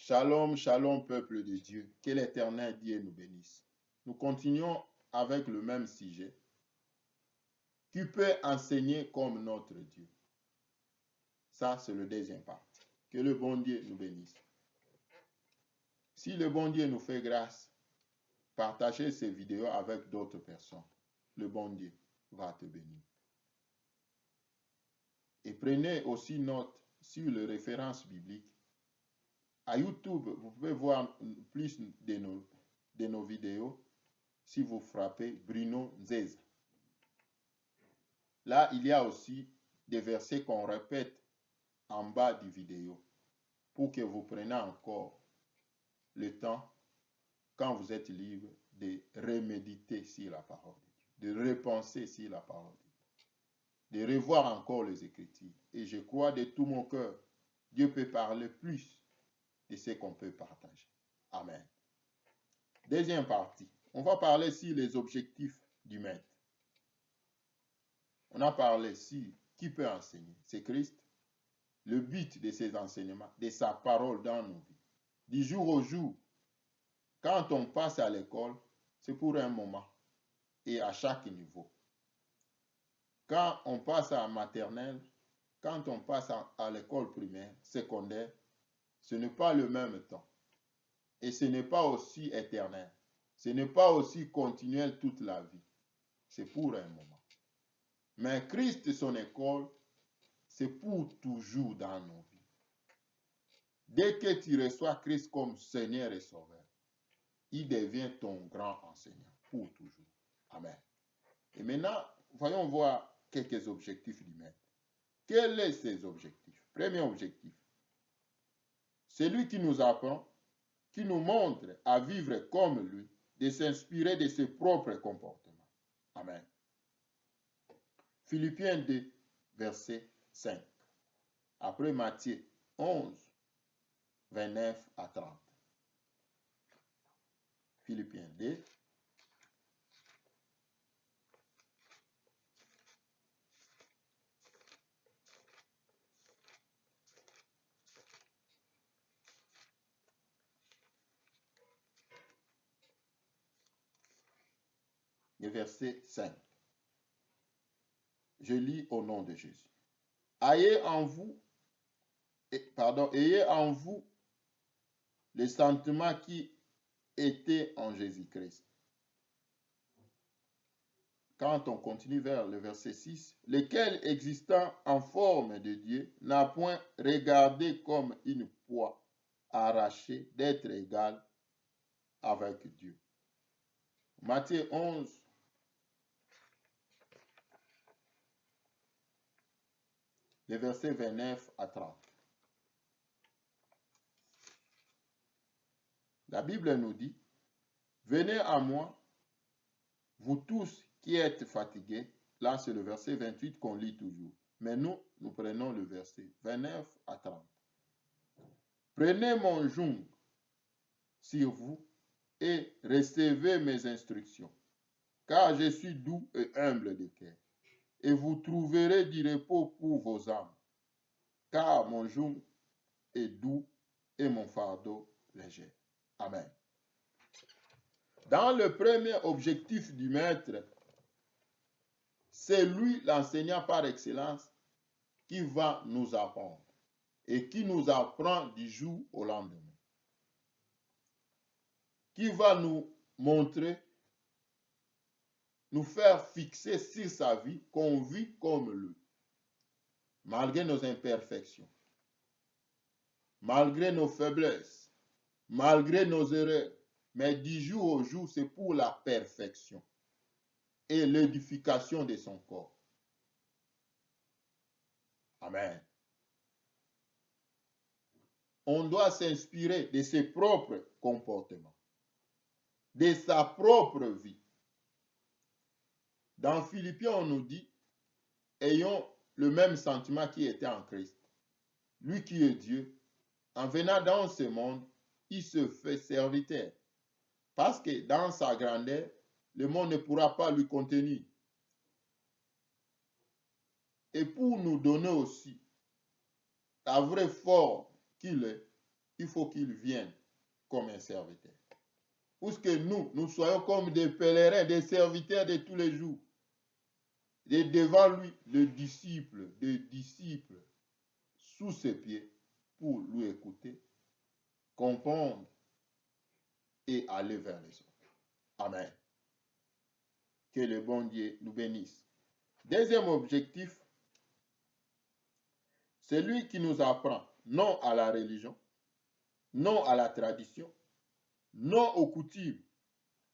Shalom, shalom, peuple de Dieu. Que l'Éternel Dieu nous bénisse. Nous continuons avec le même sujet. Qui peut enseigner comme notre Dieu? Ça, c'est le deuxième partie. Que le bon Dieu nous bénisse. Si le bon Dieu nous fait grâce, partagez ces vidéos avec d'autres personnes. Le bon Dieu va te bénir. Et prenez aussi note sur les références bibliques. À YouTube, vous pouvez voir plus de nos vidéos si vous frappez Bruno Nzeza. Là, il y a aussi des versets qu'on répète en bas du vidéo pour que vous preniez encore le temps, quand vous êtes libre, de reméditer sur la parole de Dieu, de repenser sur la parole de Dieu, de revoir encore les Écritures. Et je crois de tout mon cœur, Dieu peut parler plus de ce qu'on peut partager. Amen. Deuxième partie, on va parler sur les objectifs du maître. On a parlé sur qui peut enseigner. C'est Christ. Le but de ses enseignements, de sa parole dans nos vies. Du jour au jour, quand on passe à l'école, c'est pour un moment et à chaque niveau. Quand on passe à la maternelle, quand on passe à l'école primaire, secondaire, ce n'est pas le même temps. Et ce n'est pas aussi éternel. Ce n'est pas aussi continuel toute la vie. C'est pour un moment. Mais Christ et son école, c'est pour toujours dans nos vies. Dès que tu reçois Christ comme Seigneur et Sauveur, il devient ton grand enseignant pour toujours. Amen. Et maintenant, voyons voir quelques objectifs du maître. Quels sont ses objectifs? Premier objectif, celui qui nous apprend, qui nous montre à vivre comme lui, de s'inspirer de ses propres comportements. Amen. Philippiens 2, verset 5. Après Matthieu 11, 29 à 30. Philippiens 2. Le verset 5. Je lis au nom de Jésus. Ayez en vous les sentiments qui étaient en Jésus-Christ. Quand on continue vers le verset 6, lequel existant en forme de Dieu n'a point regardé comme une proie arrachée d'être égal avec Dieu. Matthieu 11, les versets 29 à 30. La Bible nous dit, « Venez à moi, vous tous qui êtes fatigués. » Là, c'est le verset 28 qu'on lit toujours. Mais nous prenons le verset 29 à 30. « Prenez mon joug sur vous et recevez mes instructions, car je suis doux et humble de cœur, et vous trouverez du repos pour vos âmes, car mon joug est doux et mon fardeau léger. » Amen. Dans le premier objectif du maître, c'est lui, l'enseignant par excellence, qui va nous apprendre et qui nous apprend du jour au lendemain. Qui va nous montrer, nous faire fixer sur sa vie qu'on vit comme lui, malgré nos imperfections, malgré nos faiblesses, malgré nos erreurs. Mais du jour au jour, c'est pour la perfection et l'édification de son corps. Amen. On doit s'inspirer de ses propres comportements, de sa propre vie. Dans Philippiens, on nous dit, ayons le même sentiment qui était en Christ. Lui qui est Dieu, en venant dans ce monde, il se fait serviteur. Parce que dans sa grandeur, le monde ne pourra pas lui contenir. Et pour nous donner aussi la vraie forme qu'il est, il faut qu'il vienne comme un serviteur. Pour que nous soyons comme des pèlerins, des serviteurs de tous les jours. Et devant lui, des disciples, sous ses pieds, pour lui écouter, comprendre et aller vers les autres. Amen. Que le bon Dieu nous bénisse. Deuxième objectif, c'est lui qui nous apprend non à la religion, non à la tradition, non aux coutumes,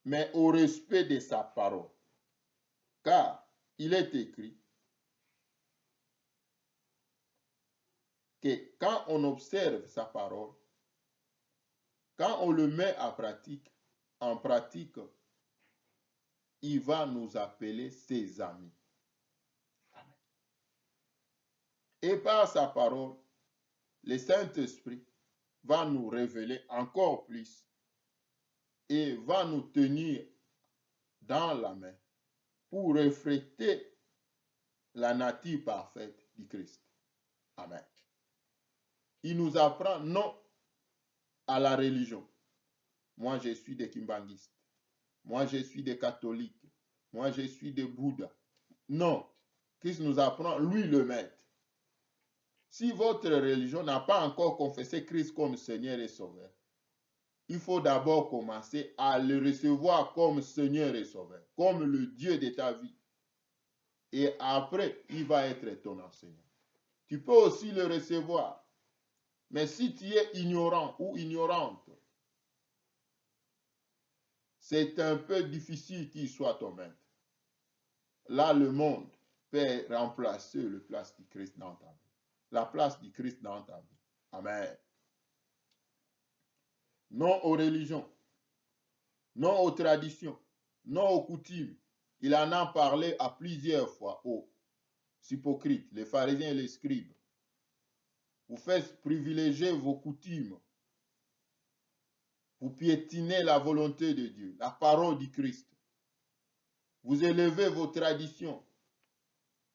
mais au respect de sa parole. Car il est écrit que quand on observe sa parole, quand on le met en pratique, il va nous appeler ses amis. Amen. Et par sa parole, le Saint-Esprit va nous révéler encore plus et va nous tenir dans la main pour refléter la nature parfaite du Christ. Amen. Il nous apprend non à la religion. Moi, je suis des kimbanguistes. Moi, je suis des catholiques. Moi, je suis des bouddhas. Non. Christ nous apprend, lui, le maître. Si votre religion n'a pas encore confessé Christ comme Seigneur et Sauveur, il faut d'abord commencer à le recevoir comme Seigneur et Sauveur, comme le Dieu de ta vie. Et après, il va être ton enseignant. Tu peux aussi le recevoir. Mais si tu es ignorant ou ignorante, c'est un peu difficile qu'il soit ton maître. Là, le monde peut remplacer la place du Christ dans ta vie. La place du Christ dans ta vie. Amen. Non aux religions, non aux traditions, non aux coutumes. Il en a parlé à plusieurs fois aux hypocrites, les pharisiens et les scribes. Vous faites privilégier vos coutumes. Vous piétinez la volonté de Dieu, la parole du Christ. Vous élevez vos traditions,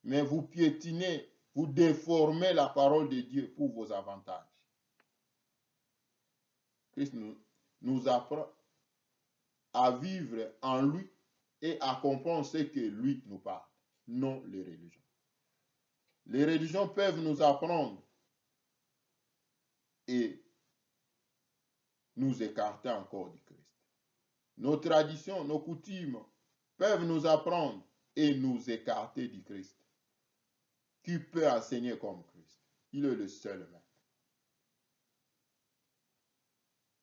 mais vous piétinez, vous déformez la parole de Dieu pour vos avantages. Christ nous apprend à vivre en lui et à comprendre ce que lui nous parle, non les religions. Les religions peuvent nous apprendre et nous écarter encore du Christ. Nos traditions, nos coutumes peuvent nous apprendre et nous écarter du Christ. Qui peut enseigner comme Christ? Il est le seul maître.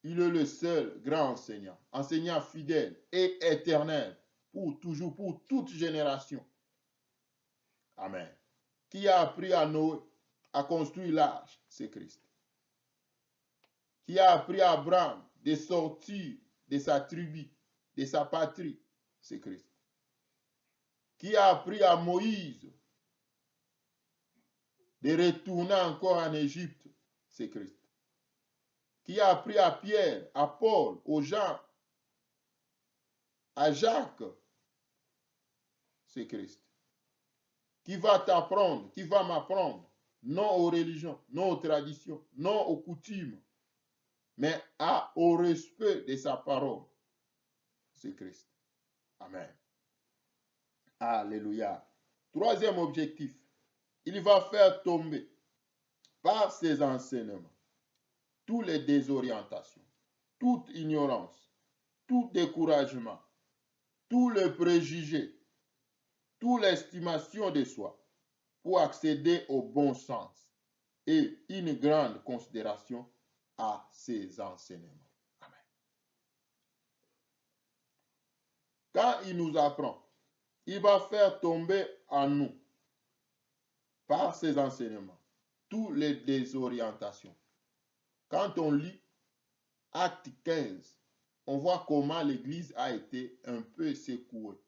Il est le seul grand enseignant, enseignant fidèle et éternel pour toujours, pour toute génération. Amen. Qui a appris à Noé à construire l'arche? C'est Christ. Qui a appris à Abraham de sortir de sa tribu, de sa patrie? C'est Christ. Qui a appris à Moïse de retourner encore en Égypte? C'est Christ. Qui a appris à Pierre, à Paul, aux Jean, à Jacques? C'est Christ. Qui va t'apprendre, qui va m'apprendre, non aux religions, non aux traditions, non aux coutumes, mais au respect de sa parole? C'est Christ. Amen. Alléluia. Troisième objectif, il va faire tomber par ses enseignements toutes les désorientations, toute ignorance, tout découragement, tous les préjugés, toute l'estimation de soi pour accéder au bon sens et une grande considération à ses enseignements. Amen. Quand il nous apprend, il va faire tomber en nous, par ses enseignements, toutes les désorientations. Quand on lit Acte 15, on voit comment l'Église a été un peu secouée.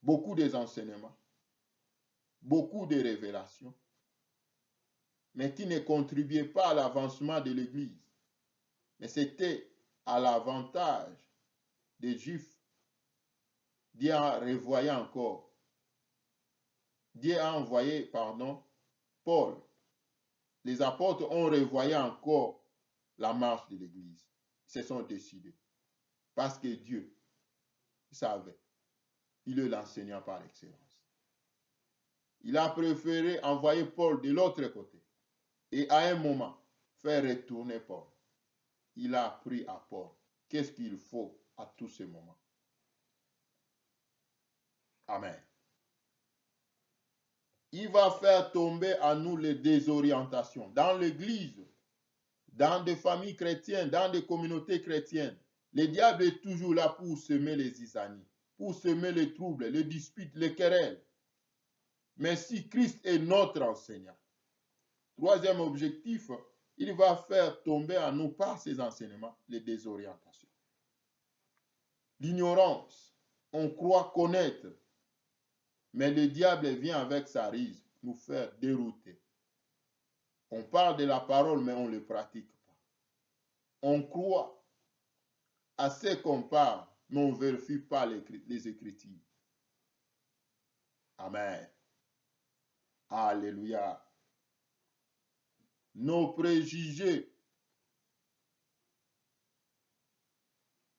Beaucoup des enseignements, beaucoup de révélations, mais qui ne contribuaient pas à l'avancement de l'Église. Mais c'était à l'avantage des Juifs. Dieu a revoyé encore. Dieu a envoyé, Paul. Les apôtres ont revoyé encore la marche de l'Église. Ils se sont décidés. Parce que Dieu savait. Il est l'enseignant par excellence. Il a préféré envoyer Paul de l'autre côté. Et à un moment, faire retourner Paul. Il a appris à Paul qu'est-ce qu'il faut à tous ces moments. Amen. Il va faire tomber à nous les désorientations. Dans l'Église, dans des familles chrétiennes, dans des communautés chrétiennes, le diable est toujours là pour semer les zizanies, pour semer les troubles, les disputes, les querelles. Mais si Christ est notre enseignant, troisième objectif, il va faire tomber à nous par ses enseignements les désorientations. L'ignorance, on croit connaître, mais le diable vient avec sa ruse nous faire dérouter. On parle de la parole, mais on ne le pratique pas. On croit à ce qu'on parle, mais on ne vérifie pas les Écritures. Amen. Alléluia. Nos préjugés,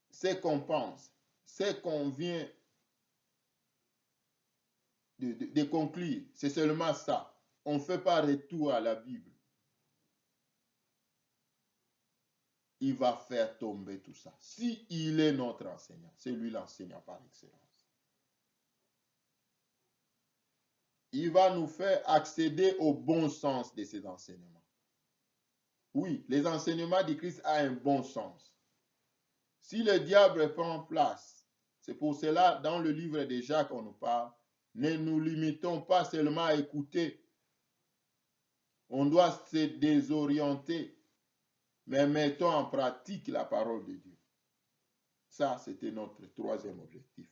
ce qu'on pense, ce qu'on vient de conclure, c'est seulement ça. On ne fait pas retour à la Bible. Il va faire tomber tout ça. Si il est notre enseignant, c'est lui l'enseignant par excellence. Il va nous faire accéder au bon sens de ces enseignements. Oui, les enseignements de Christ ont un bon sens. Si le diable prend place, c'est pour cela, dans le livre de Jacques, on nous parle, ne nous limitons pas seulement à écouter. On doit se désorienter, mais mettons en pratique la parole de Dieu. Ça, c'était notre troisième objectif.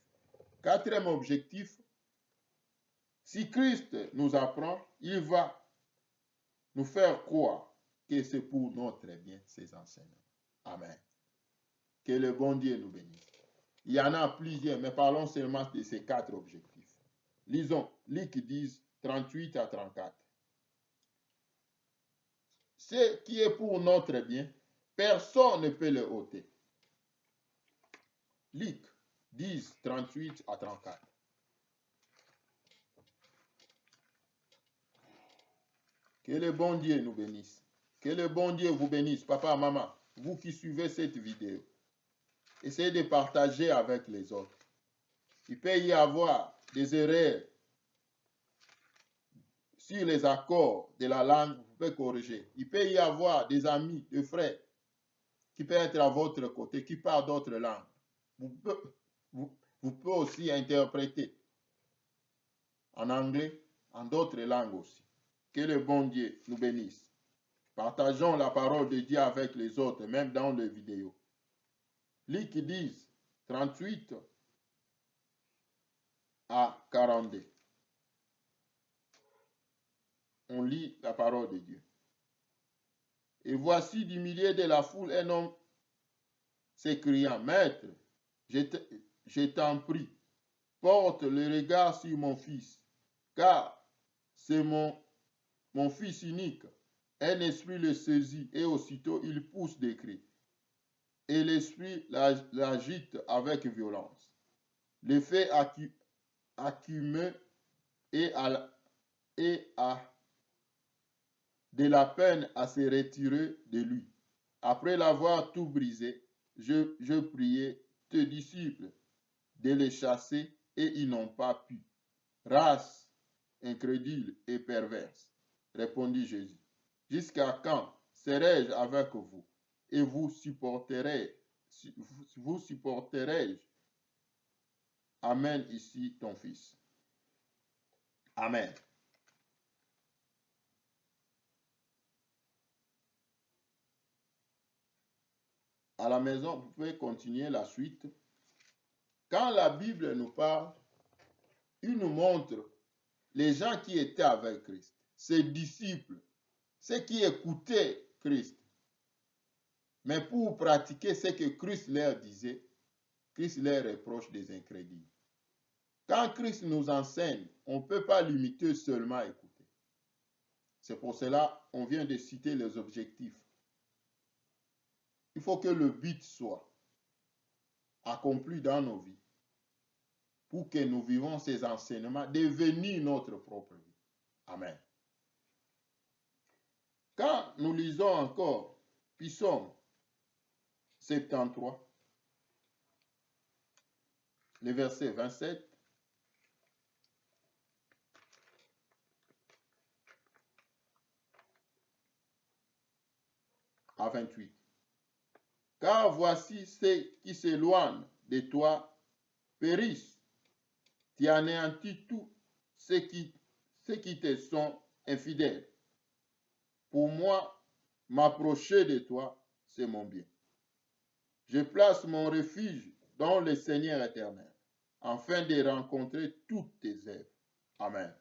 Quatrième objectif, si Christ nous apprend, il va nous faire croire que c'est pour notre bien, ces enseignements. Amen. Que le bon Dieu nous bénisse. Il y en a plusieurs, mais parlons seulement de ces 4 objectifs. Lisons Luc 10, 38 à 34. Ce qui est pour notre bien, personne ne peut le ôter. Luc 10, 38 à 34. Que le bon Dieu nous bénisse. Que le bon Dieu vous bénisse, papa, maman, vous qui suivez cette vidéo. Essayez de partager avec les autres. Il peut y avoir des erreurs sur les accords de la langue, vous pouvez corriger. Il peut y avoir des amis, des frères qui peuvent être à votre côté, qui parlent d'autres langues. Vous pouvez aussi interpréter en anglais, en d'autres langues aussi. Que le bon Dieu nous bénisse. Partageons la parole de Dieu avec les autres, même dans les vidéos. Luc 10, 38 à 42. On lit la parole de Dieu. Et voici du milieu de la foule un homme s'écriant, Maître, je t'en prie, porte le regard sur mon fils, car c'est mon fils unique. Un esprit le saisit et aussitôt il pousse des cris. Et l'esprit l'agite avec violence. L'effet accumule et a de la peine à se retirer de lui. Après l'avoir tout brisé, je priais tes disciples de les chasser et ils n'ont pas pu. Race incrédule et perverse, répondit Jésus. Jusqu'à quand serai-je avec vous et vous supporterai-je? Amène ici ton fils. Amen. À la maison, vous pouvez continuer la suite. Quand la Bible nous parle, il nous montre les gens qui étaient avec Christ, ses disciples, ceux qui écoutaient Christ. Mais pour pratiquer ce que Christ leur disait, Christ leur reproche des incrédules. Quand Christ nous enseigne, on ne peut pas limiter seulement à écouter. C'est pour cela qu'on vient de citer les objectifs. Il faut que le but soit accompli dans nos vies pour que nous vivons ces enseignements, devenir notre propre vie. Amen. Quand nous lisons encore Psaume 73, le verset 27, à 28. Car voici ceux qui s'éloignent de toi périssent. Tu anéantis tous ceux qui te sont infidèles. Pour moi, m'approcher de toi, c'est mon bien. Je place mon refuge dans le Seigneur éternel, afin de rencontrer toutes tes œuvres. Amen.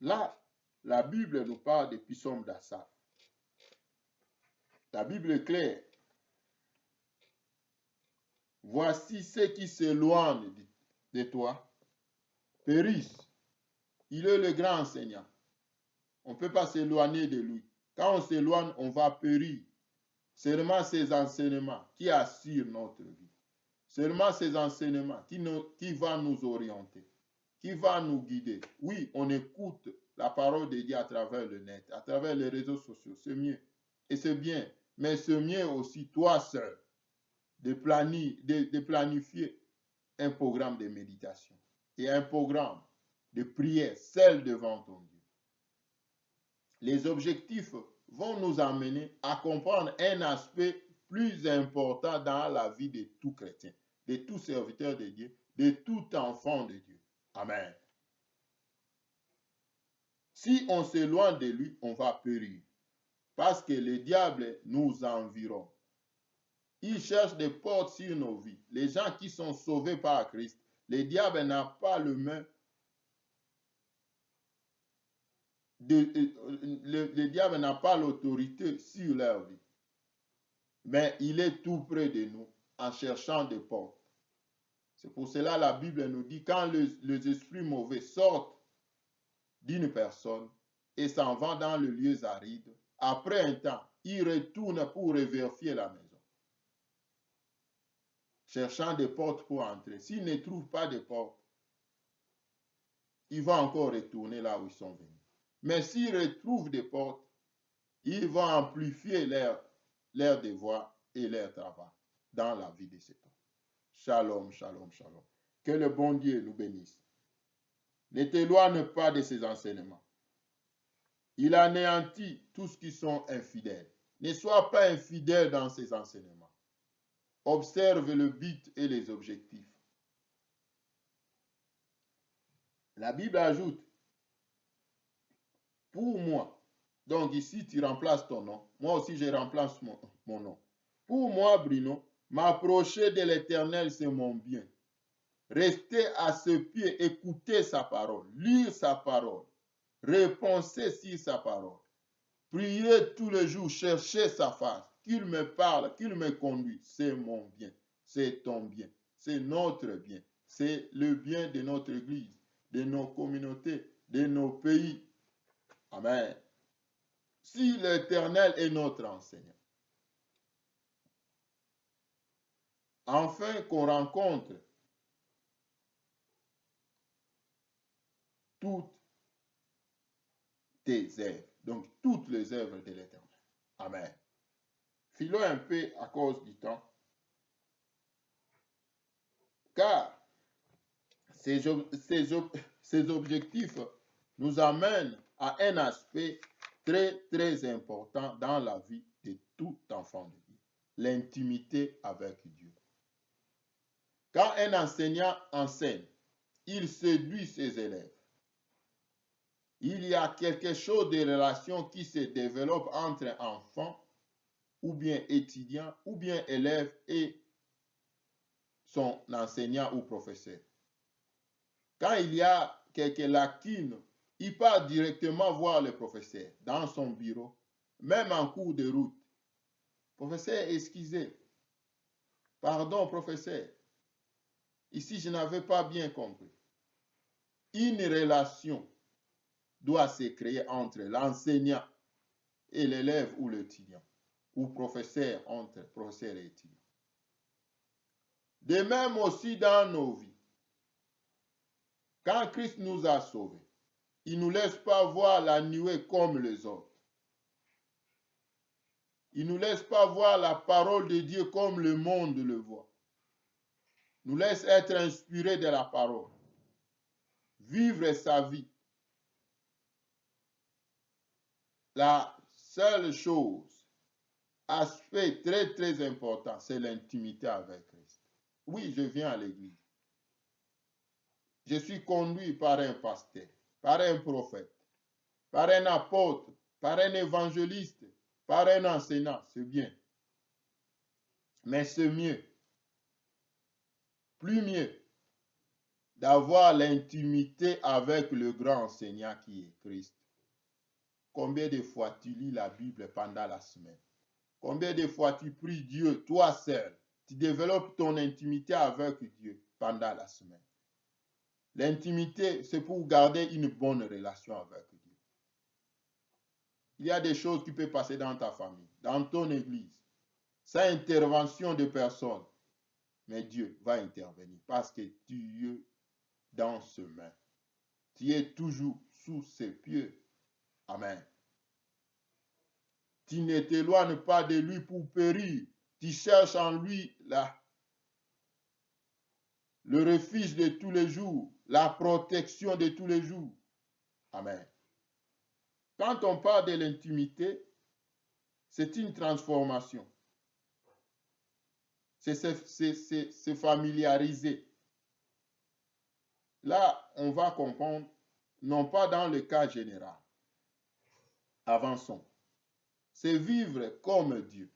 Là, la Bible nous parle des psaumes d'Asaph. La Bible est claire. Voici ceux qui s'éloignent de toi périssent. Il est le grand enseignant. On ne peut pas s'éloigner de lui. Quand on s'éloigne, on va périr. Seulement ces enseignements qui assurent notre vie. Seulement ces enseignements qui vont nous orienter, qui vont nous guider. Oui, on écoute la parole de Dieu à travers le net, à travers les réseaux sociaux. C'est mieux. Et c'est bien. Mais c'est mieux aussi, toi seul, de planifier un programme de méditation et un programme de prière, seul devant ton Dieu. Les objectifs vont nous amener à comprendre un aspect plus important dans la vie de tout chrétien, de tout serviteur de Dieu, de tout enfant de Dieu. Amen. Si on s'éloigne de lui, on va périr. Parce que le diable nous environne. Il cherche des portes sur nos vies. Les gens qui sont sauvés par Christ, le diable n'a pas le main. Le diable n'a pas l'autorité sur leur vie. Mais il est tout près de nous en cherchant des portes. C'est pour cela que la Bible nous dit quand les esprits mauvais sortent d'une personne et s'en vont dans le lieu aride, après un temps, ils retournent pour vérifier la maison. Cherchant des portes pour entrer. S'ils ne trouvent pas de portes, ils vont encore retourner là où ils sont venus. Mais s'ils retrouvent des portes, ils vont amplifier leur devoir et leur travail dans la vie de cet homme. Shalom, shalom, shalom. Que le bon Dieu nous bénisse. Ne t'éloigne pas de ses enseignements. Il anéantit tous qui sont infidèles. Ne sois pas infidèle dans ses enseignements. Observe le but et les objectifs. La Bible ajoute, pour moi, donc ici tu remplaces ton nom, moi aussi je remplace mon nom. Pour moi, Bruno, m'approcher de l'Éternel, c'est mon bien. Rester à ses pieds, écouter sa parole, lire sa parole, repenser sur sa parole, prier tous les jours, chercher sa face, qu'il me parle, qu'il me conduise, c'est mon bien, c'est ton bien, c'est notre bien, c'est le bien de notre Église, de nos communautés, de nos pays. Amen. Si l'Éternel est notre enseignant, afin qu'on rencontre toutes tes œuvres, donc toutes les œuvres de l'Éternel. Amen. Filons un peu à cause du temps, car ces objectifs nous amènent à un aspect très, très important dans la vie de tout enfant de Dieu, l'intimité avec Dieu. Quand un enseignant enseigne, il séduit ses élèves. Il y a quelque chose de relation qui se développe entre enfants, ou bien étudiant, ou bien élève et son enseignant ou professeur. Quand il y a quelques lacunes, il part directement voir le professeur dans son bureau, même en cours de route. Professeur, excusez. Pardon, professeur. Ici, je n'avais pas bien compris. Une relation doit se créer entre l'enseignant et l'élève ou l'étudiant. ou professeur entre professeurs et étudiants. De même aussi dans nos vies. Quand Christ nous a sauvés, il ne nous laisse pas voir la nuée comme les autres. Il ne nous laisse pas voir la parole de Dieu comme le monde le voit. Il nous laisse être inspirés de la parole. Vivre sa vie. La seule chose, aspect très très important, c'est l'intimité avec Christ. Oui, je viens à l'église. Je suis conduit par un pasteur, par un prophète, par un apôtre, par un évangéliste, par un enseignant, c'est bien. Mais c'est mieux, plus mieux, d'avoir l'intimité avec le grand enseignant qui est Christ. Combien de fois tu lis la Bible pendant la semaine? Combien de fois tu pries Dieu, toi seul? Tu développes ton intimité avec Dieu pendant la semaine. L'intimité, c'est pour garder une bonne relation avec Dieu. Il y a des choses qui peuvent passer dans ta famille, dans ton église, sans intervention de personne. Mais Dieu va intervenir parce que tu es dans ses mains. Tu es toujours sous ses pieds. Amen. Tu ne t'éloignes pas de lui pour périr. Tu cherches en lui le refuge de tous les jours, la protection de tous les jours. Amen. Quand on parle de l'intimité, c'est une transformation. C'est se familiariser. Là, on va comprendre, non pas dans le cas général. Avançons. C'est vivre comme Dieu.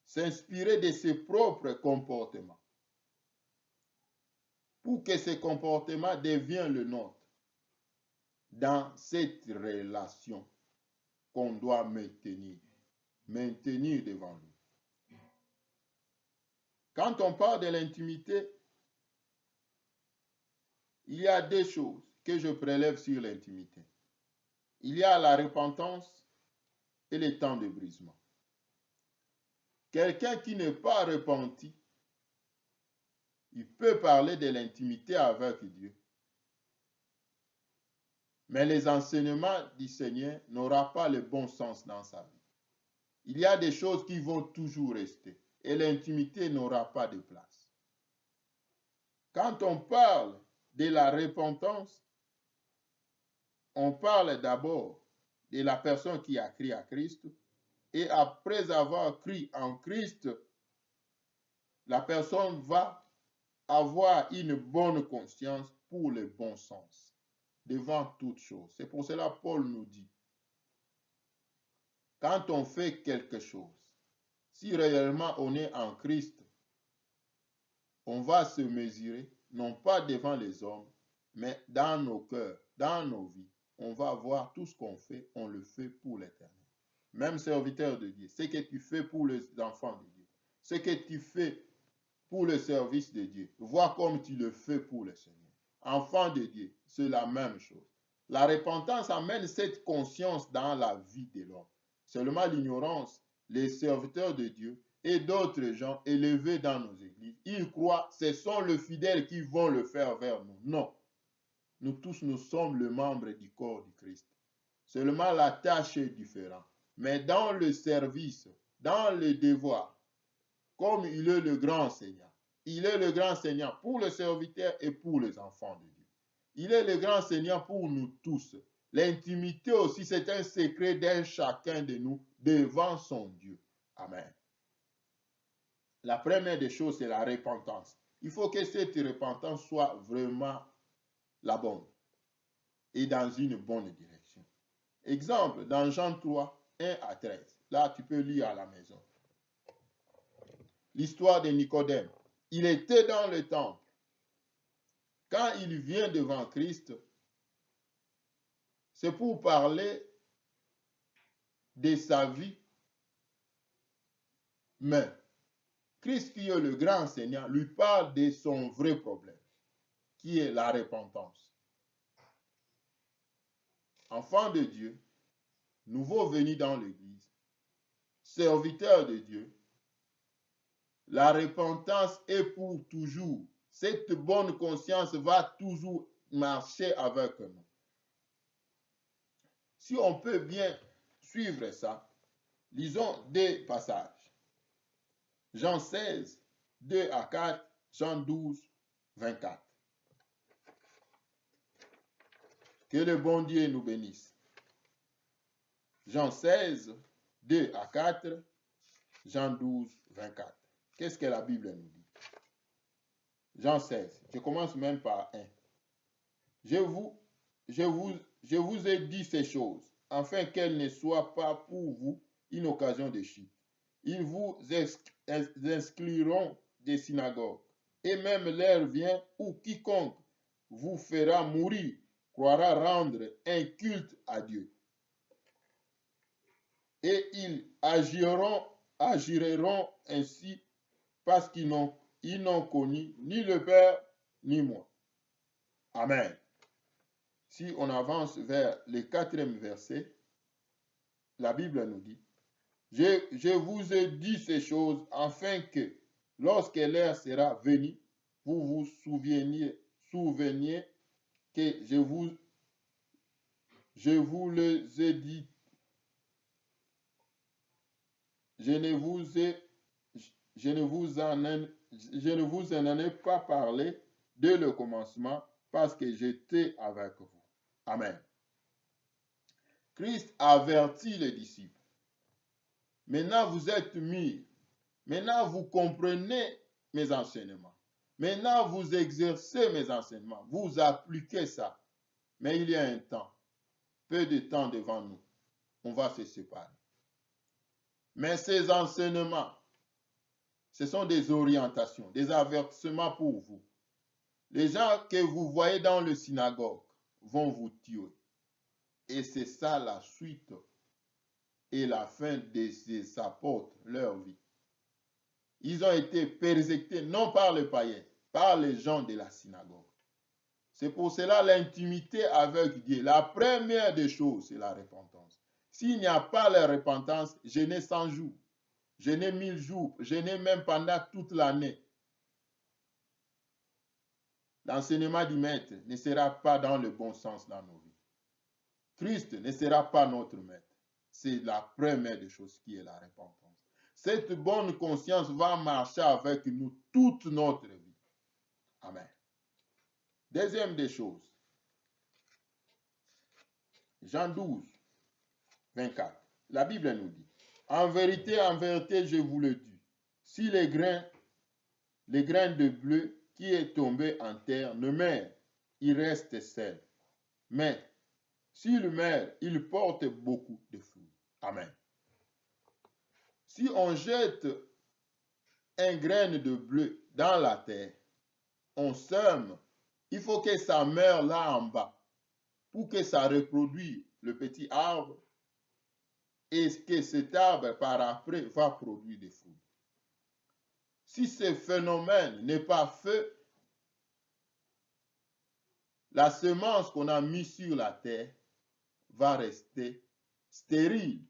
S'inspirer de ses propres comportements. Pour que ces comportements deviennent le nôtre. Dans cette relation qu'on doit maintenir devant lui. Quand on parle de l'intimité, il y a deux choses que je prélève sur l'intimité. Il y a la repentance et le temps de brisement. Quelqu'un qui n'est pas repenti, il peut parler de l'intimité avec Dieu. Mais les enseignements du Seigneur n'auront pas le bon sens dans sa vie. Il y a des choses qui vont toujours rester et l'intimité n'aura pas de place. Quand on parle de la repentance, on parle d'abord de la personne qui a cru à Christ et après avoir cru en Christ, la personne va avoir une bonne conscience pour le bon sens devant toute chose. C'est pour cela que Paul nous dit, quand on fait quelque chose, si réellement on est en Christ, on va se mesurer, non pas devant les hommes, mais dans nos cœurs, dans nos vies. On va voir tout ce qu'on fait, on le fait pour l'Éternel. Même serviteur de Dieu, ce que tu fais pour les enfants de Dieu, ce que tu fais pour le service de Dieu, vois comme tu le fais pour le Seigneur. Enfant de Dieu, c'est la même chose. La repentance amène cette conscience dans la vie de l'homme. Seulement l'ignorance, les serviteurs de Dieu et d'autres gens élevés dans nos églises, ils croient que ce sont les fidèles qui vont le faire vers nous. Non. Nous tous, nous sommes le membre du corps du Christ. Seulement la tâche est différente. Mais dans le service, dans le devoir, comme il est le grand enseignant, il est le grand enseignant pour le serviteur et pour les enfants de Dieu. Il est le grand enseignant pour nous tous. L'intimité aussi, c'est un secret d'un chacun de nous devant son Dieu. Amen. La première des choses, c'est la repentance. Il faut que cette repentance soit vraiment la bonne et dans une bonne direction. Exemple, dans Jean 3, 1 à 13. Là, tu peux lire à la maison. L'histoire de Nicodème. Il était dans le temple. Quand il vient devant Christ, c'est pour parler de sa vie. Mais Christ, qui est le grand enseignant, lui parle de son vrai problème, qui est la repentance. Enfant de Dieu, nouveau venu dans l'église, serviteur de Dieu, la repentance est pour toujours. Cette bonne conscience va toujours marcher avec nous. Si on peut bien suivre ça, lisons deux passages. Jean 16, 2 à 4, Jean 12, 24. Que le bon Dieu nous bénisse. Jean 16, 2 à 4, Jean 12, 24. Qu'est-ce que la Bible nous dit? Jean 16, je commence même par 1. Je vous ai dit ces choses, afin qu'elles ne soient pas pour vous une occasion de chute. Ils vous excluront des synagogues, et même l'heure vient où quiconque vous fera mourir croira rendre un culte à Dieu. Et ils agiront ainsi parce qu'ils n'ont connu ni le Père ni moi. Amen. Si on avance vers le 4e verset, la Bible nous dit, je vous ai dit ces choses afin que, lorsque l'heure sera venue, vous vous souveniez que je vous les ai dit. Je ne vous en ai pas parlé dès le commencement parce que j'étais avec vous. Amen. Christ avertit les disciples. Maintenant, vous êtes mûrs. Maintenant, vous comprenez mes enseignements. Maintenant, vous exercez mes enseignements. Vous appliquez ça. Mais il y a un temps, peu de temps devant nous. On va se séparer. Mais ces enseignements, ce sont des orientations, des avertissements pour vous. Les gens que vous voyez dans le synagogue vont vous tuer. Et c'est ça la suite et la fin de ces apôtres, leur vie. Ils ont été persécutés non par les païens, par les gens de la synagogue. C'est pour cela l'intimité avec Dieu. La première des choses, c'est la repentance. S'il n'y a pas la repentance, jeûner 100 jours, jeûner 1000 jours, jeûner même pendant toute l'année. L'enseignement du maître ne sera pas dans le bon sens dans nos vies. Christ ne sera pas notre maître. C'est la première des choses qui est la repentance. Cette bonne conscience va marcher avec nous toute notre vie. Amen. Deuxième des choses. Jean 12, 24. La Bible nous dit, en vérité, je vous le dis, si les grains de bleu qui est tombé en terre ne meurt, il reste seul. Mais s'il meurt, il porte beaucoup de fruits. Amen. Si on jette un grain de bleu dans la terre, on sème, il faut que ça meure là en bas pour que ça reproduise le petit arbre et que cet arbre par après va produire des fruits. Si ce phénomène n'est pas fait, la semence qu'on a mise sur la terre va rester stérile,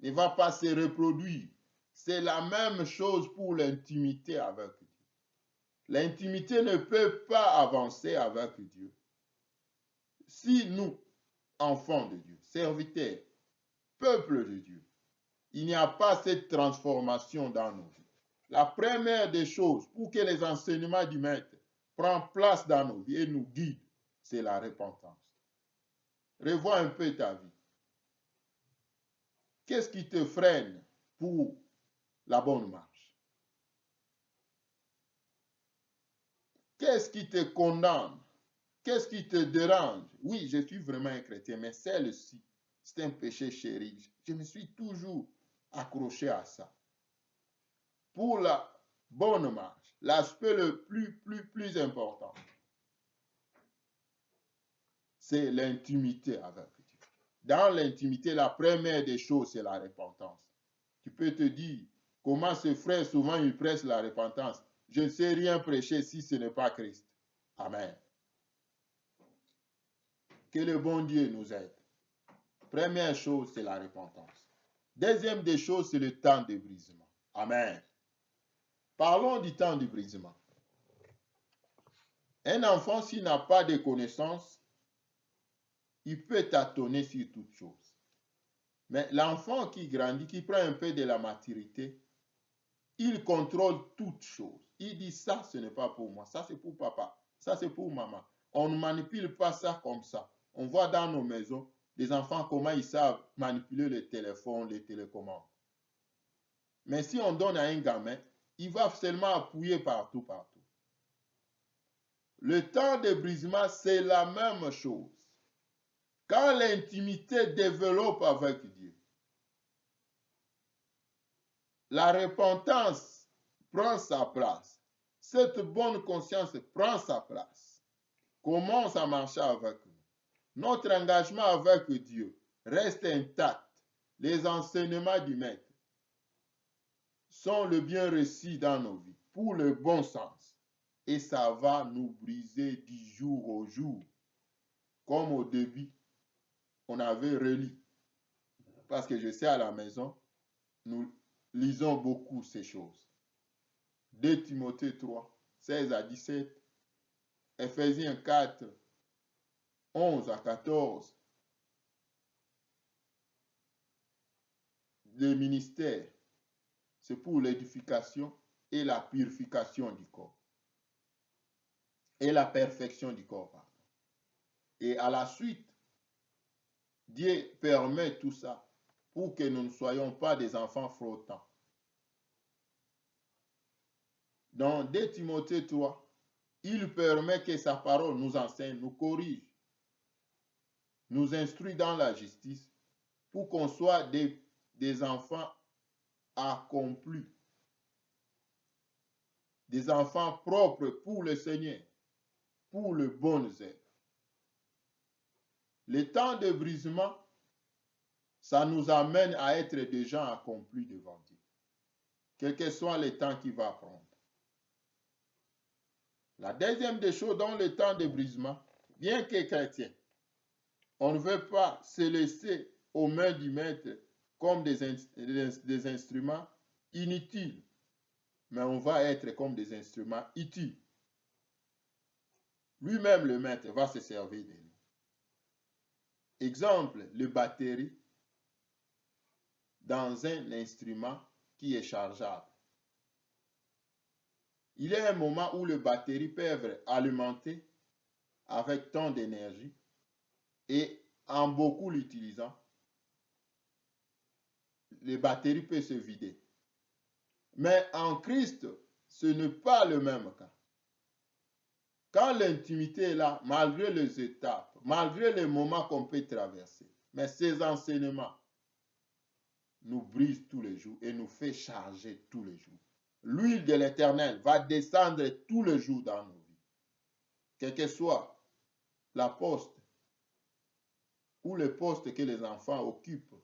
ne va pas se reproduire. C'est la même chose pour l'intimité avec Dieu. L'intimité ne peut pas avancer avec Dieu. Si nous, enfants de Dieu, serviteurs, peuple de Dieu, il n'y a pas cette transformation dans nos vies. La première des choses pour que les enseignements du maître prennent place dans nos vies et nous guident, c'est la repentance. Revois un peu ta vie. Qu'est-ce qui te freine pour la bonne marche? Qu'est-ce qui te condamne? Qu'est-ce qui te dérange? Oui, je suis vraiment un chrétien, mais celle-ci, c'est un péché chéri. Je me suis toujours accroché à ça. Pour la bonne marche, l'aspect le plus important, c'est l'intimité avec Dieu. Dans l'intimité, la première des choses, c'est la repentance. Tu peux te dire, comment ce frère, souvent, il prêche la repentance. Je ne sais rien prêcher si ce n'est pas Christ. Amen. Que le bon Dieu nous aide. Première chose, c'est la repentance. Deuxième des choses, c'est le temps de brisement. Amen. Parlons du temps de brisement. Un enfant, s'il n'a pas de connaissances, il peut tâtonner sur toute chose. Mais l'enfant qui grandit, qui prend un peu de la maturité, il contrôle toute chose. Il dit ça, ce n'est pas pour moi, ça c'est pour papa, ça c'est pour maman. On ne manipule pas ça comme ça. On voit dans nos maisons des enfants comment ils savent manipuler le téléphone, les télécommandes. Mais si on donne à un gamin, il va seulement appuyer partout, partout. Le temps de brisement, c'est la même chose. Quand l'intimité développe avec Dieu, la repentance prend sa place. Cette bonne conscience prend sa place. Commence à marcher avec nous. Notre engagement avec Dieu reste intact. Les enseignements du Maître sont le bien reçu dans nos vies, pour le bon sens. Et ça va nous briser du jour au jour. Comme au début, on avait relu. Parce que je sais, à la maison, nous lisons beaucoup ces choses. 2 Timothée 3, 16 à 17, Ephésiens 4, 11 à 14. Le ministère, c'est pour l'édification et la purification du corps. Et la perfection du corps, pardon. Et à la suite, Dieu permet tout ça pour que nous ne soyons pas des enfants flottants. Dans 2 Timothée 3, il permet que sa parole nous enseigne, nous corrige, nous instruit dans la justice pour qu'on soit des enfants accomplis, des enfants propres pour le Seigneur, pour le bon œuvre. Le temps de brisement, ça nous amène à être des gens accomplis devant Dieu, quel que soit le temps qu'il va prendre. La deuxième des choses, dans le temps de brisement, bien que chrétien, on ne veut pas se laisser aux mains du Maître comme des instruments inutiles, mais on va être comme des instruments utiles. Lui-même, le Maître, va se servir de nous. Exemple, le batterie dans un instrument qui est chargeable. Il y a un moment où le batterie peut être alimenté avec tant d'énergie et en beaucoup l'utilisant, les batteries peuvent se vider. Mais en Christ, ce n'est pas le même cas. Quand l'intimité est là, malgré les étapes, malgré les moments qu'on peut traverser, mais ces enseignements nous brisent tous les jours et nous fait charger tous les jours. L'huile de l'Éternel va descendre tous les jours dans nos vies. Quel que soit la poste ou le poste que les enfants occupent,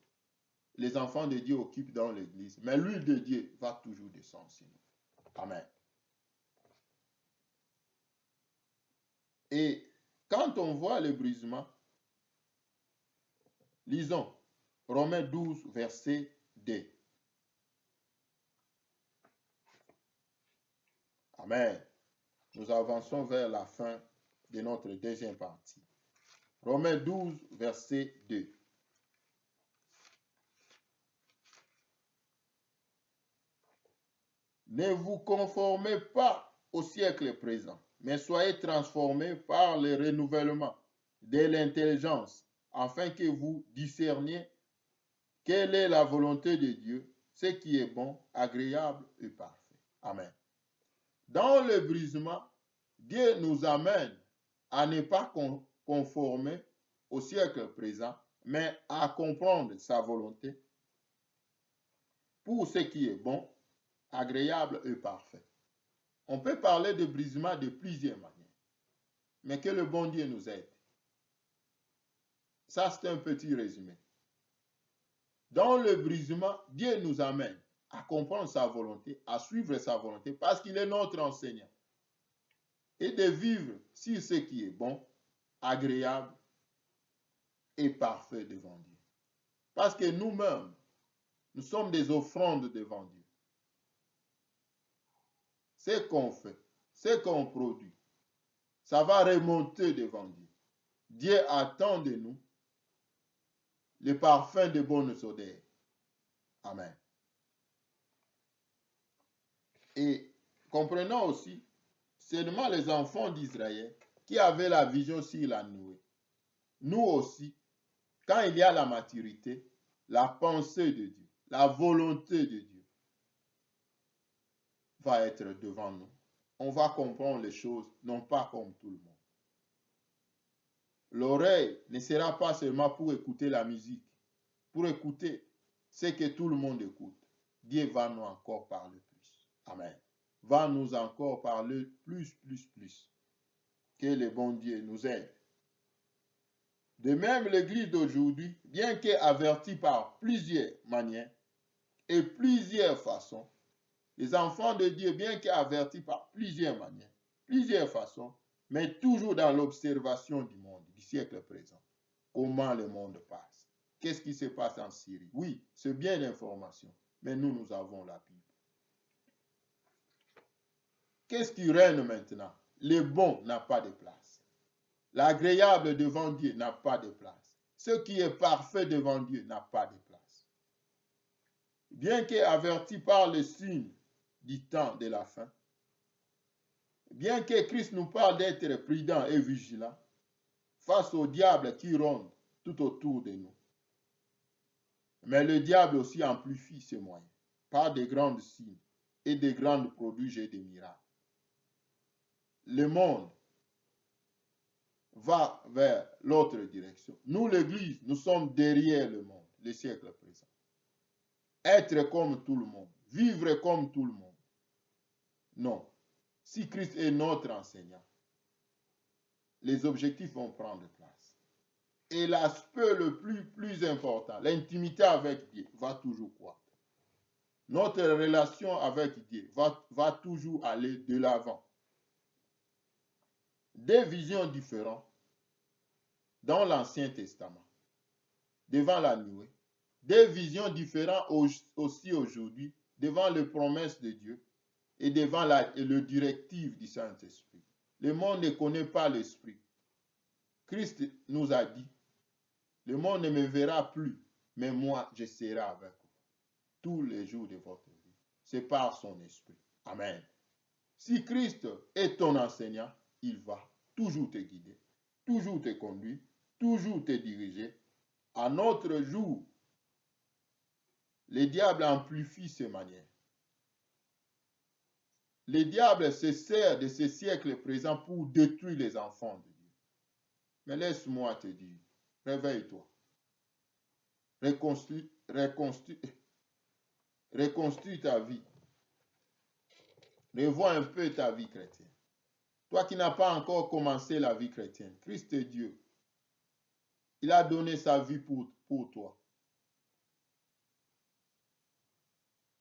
les enfants de Dieu occupent dans l'église, mais l'huile de Dieu va toujours descendre sur nous. Amen. Et quand on voit le brisement, lisons Romains 12, verset 2. Amen. Nous avançons vers la fin de notre deuxième partie. Romains 12, verset 2. Ne vous conformez pas au siècle présent, mais soyez transformés par le renouvellement de l'intelligence, afin que vous discerniez quelle est la volonté de Dieu, ce qui est bon, agréable et parfait. Amen. Dans le brisement, Dieu nous amène à ne pas conformer au siècle présent, mais à comprendre sa volonté pour ce qui est bon, agréable et parfait. On peut parler de brisement de plusieurs manières, mais que le bon Dieu nous aide. Ça, c'est un petit résumé. Dans le brisement, Dieu nous amène à comprendre sa volonté, à suivre sa volonté, parce qu'il est notre enseignant. Et de vivre sur ce qui est bon, agréable et parfait devant Dieu. Parce que nous-mêmes, Nous sommes des offrandes devant Dieu. Ce qu'on fait, ce qu'on produit, ça va remonter devant Dieu. Dieu attend de nous le parfum de bonnes odeurs. Amen. Et comprenons aussi, seulement les enfants d'Israël qui avaient la vision sur la nuée. Nous aussi, quand il y a la maturité, la pensée de Dieu, la volonté de Dieu va être devant nous. On va comprendre les choses, non pas comme tout le monde. L'oreille ne sera pas seulement pour écouter la musique, pour écouter ce que tout le monde écoute. Dieu va nous encore parler plus. Amen. Va nous encore parler plus. Que le bon Dieu nous aide. De même, l'Église d'aujourd'hui, bien qu'avertie par plusieurs manières et plusieurs façons, les enfants de Dieu, bien qu'avertis par plusieurs manières, plusieurs façons, mais toujours dans l'observation du monde, du siècle présent. Comment le monde passe. Qu'est-ce qui se passe en Syrie? Oui, c'est bien l'information, mais nous avons la Bible. Qu'est-ce qui règne maintenant? Le bon n'a pas de place. L'agréable devant Dieu n'a pas de place. Ce qui est parfait devant Dieu n'a pas de place. Bien qu'averti par les signes du temps de la fin, bien que Christ nous parle d'être prudent et vigilant face au diable qui ronde tout autour de nous, mais le diable aussi amplifie ses moyens par de grands signes et de grands prodiges et des miracles. Le monde va vers l'autre direction. Nous, l'Église, nous sommes derrière le monde, le siècle présent. Être comme tout le monde, vivre comme tout le monde. Non. Si Christ est notre enseignant, les objectifs vont prendre place. Et l'aspect le plus important, l'intimité avec Dieu, va toujours croître. Notre relation avec Dieu va toujours aller de l'avant. Des visions différentes dans l'Ancien Testament, devant la nuée, des visions différentes aussi aujourd'hui, devant les promesses de Dieu et devant le directif du Saint-Esprit. Le monde ne connaît pas l'Esprit. Christ nous a dit, le monde ne me verra plus, mais moi, je serai avec vous tous les jours de votre vie. C'est par son Esprit. Amen. Si Christ est ton enseignant, il va toujours te guider, toujours te conduire, toujours te diriger. À notre jour, le diable amplifie ses manières. Le diable se sert de ce siècle présent pour détruire les enfants de Dieu. Mais laisse-moi te dire, réveille-toi. Reconstrue ta vie. Revois un peu ta vie chrétienne. Toi qui n'as pas encore commencé la vie chrétienne, Christ est Dieu. Il a donné sa vie pour toi.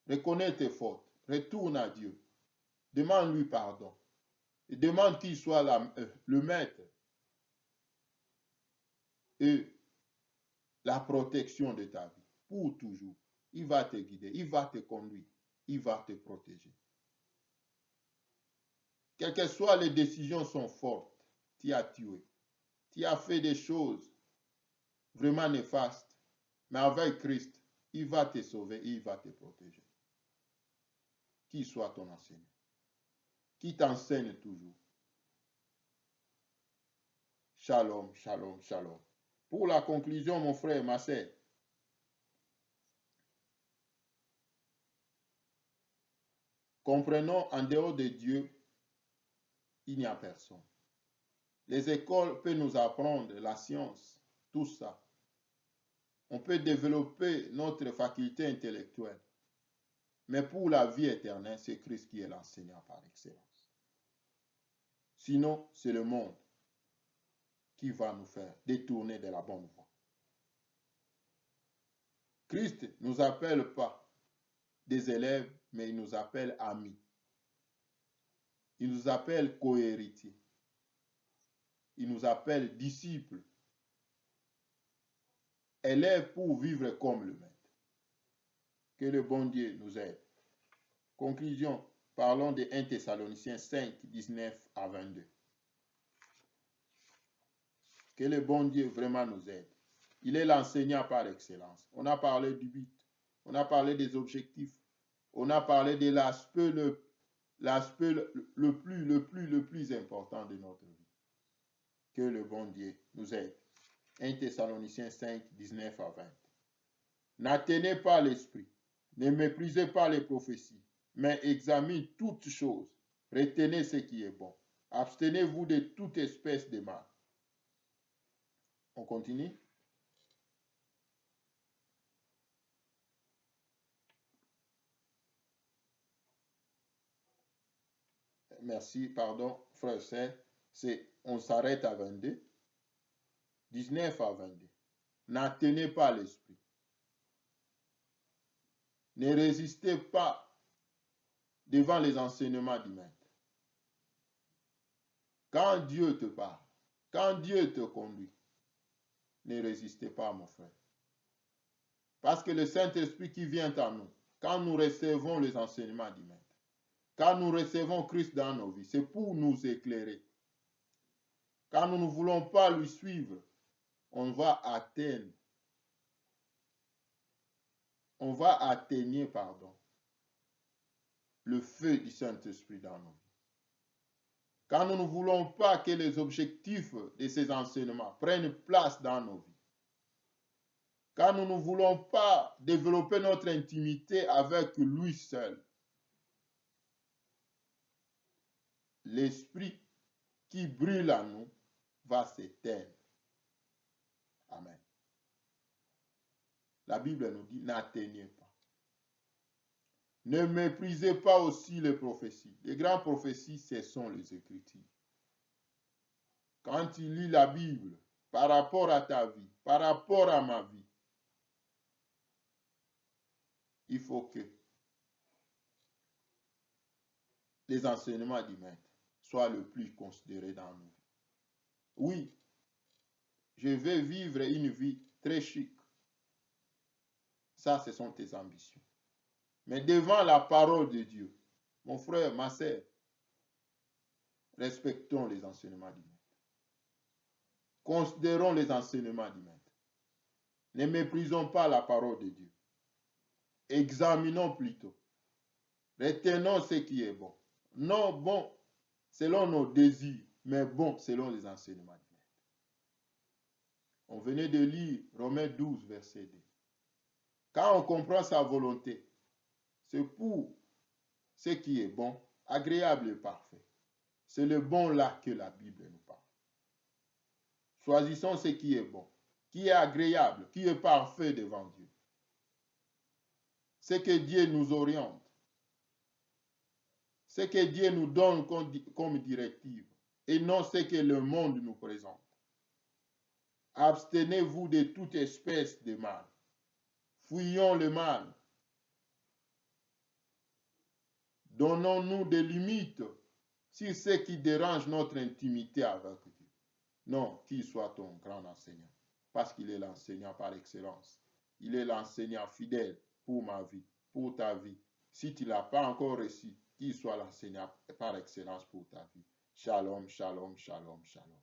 Reconnais tes fautes. Retourne à Dieu. Demande-lui pardon. Et demande qu'il soit le maître et la protection de ta vie. Pour toujours. Il va te guider. Il va te conduire. Il va te protéger. Quelles que soient les décisions sont fortes. Tu as tué. Tu as fait des choses vraiment néfastes. Mais avec Christ, il va te sauver et il va te protéger. Qu'il soit ton enseignant. Qui t'enseigne toujours. Shalom, shalom, shalom. Pour la conclusion, mon frère, ma sœur, comprenons, en dehors de Dieu, il n'y a personne. Les écoles peuvent nous apprendre la science, tout ça. On peut développer notre faculté intellectuelle. Mais pour la vie éternelle, c'est Christ qui est l'enseignant par excellence. Sinon, c'est le monde qui va nous faire détourner de la bonne voie. Christ ne nous appelle pas des élèves, mais il nous appelle amis. Il nous appelle cohéritiers. Il nous appelle disciples. Élèves pour vivre comme le maître. Que le bon Dieu nous aide. Conclusion, parlons de 1 Thessaloniciens 5, 19 à 22. Que le bon Dieu vraiment nous aide. Il est l'enseignant par excellence. On a parlé du but, on a parlé des objectifs, on a parlé de l'aspect le plus important de notre vie. Que le bon Dieu nous aide. 1 Thessaloniciens 5, 19 à 20. N'attenez pas l'esprit, ne méprisez pas les prophéties, mais examinez toutes choses. Retenez ce qui est bon. Abstenez-vous de toute espèce de mal. On continue. Merci, pardon, frère, on s'arrête à 22. 19 à 22. N'attenez pas l'esprit. Ne résistez pas devant les enseignements du maître. Quand Dieu te parle, quand Dieu te conduit, ne résistez pas, mon frère. Parce que le Saint-Esprit qui vient à nous, quand nous recevons les enseignements du maître, quand nous recevons Christ dans nos vies, c'est pour nous éclairer. Quand nous ne voulons pas lui suivre, on va atteindre, le feu du Saint-Esprit dans nos vies. Quand nous ne voulons pas que les objectifs de ces enseignements prennent place dans nos vies, quand nous ne voulons pas développer notre intimité avec lui seul, l'esprit qui brûle en nous va s'éteindre. Amen. La Bible nous dit, n'atteignez pas. Ne méprisez pas aussi les prophéties. Les grandes prophéties, ce sont les Écritures. Quand tu lis la Bible, par rapport à ta vie, par rapport à ma vie, il faut que les enseignements du maître soient le plus considérés dans nos vies. Oui, je vais vivre une vie très chic. Ça, ce sont tes ambitions. Mais devant la parole de Dieu, mon frère, ma sœur, respectons les enseignements du maître. Considérons les enseignements du maître. Ne méprisons pas la parole de Dieu. Examinons plutôt. Retenons ce qui est bon. Non bon selon nos désirs, mais bon selon les enseignements du maître. On venait de lire Romains 12, verset 2. Quand on comprend sa volonté, c'est pour ce qui est bon, agréable et parfait. C'est le bon là que la Bible nous parle. Choisissons ce qui est bon, qui est agréable, qui est parfait devant Dieu. Ce que Dieu nous oriente, ce que Dieu nous donne comme directive, et non ce que le monde nous présente. Abstenez-vous de toute espèce de mal. Fuyons le mal. Donnons-nous des limites sur ce qui dérange notre intimité avec Dieu. Non, qu'il soit ton grand enseignant, parce qu'il est l'enseignant par excellence. Il est l'enseignant fidèle pour ma vie, pour ta vie. Si tu ne l'as pas encore reçu, qu'il soit l'enseignant par excellence pour ta vie. Shalom, shalom, shalom, shalom.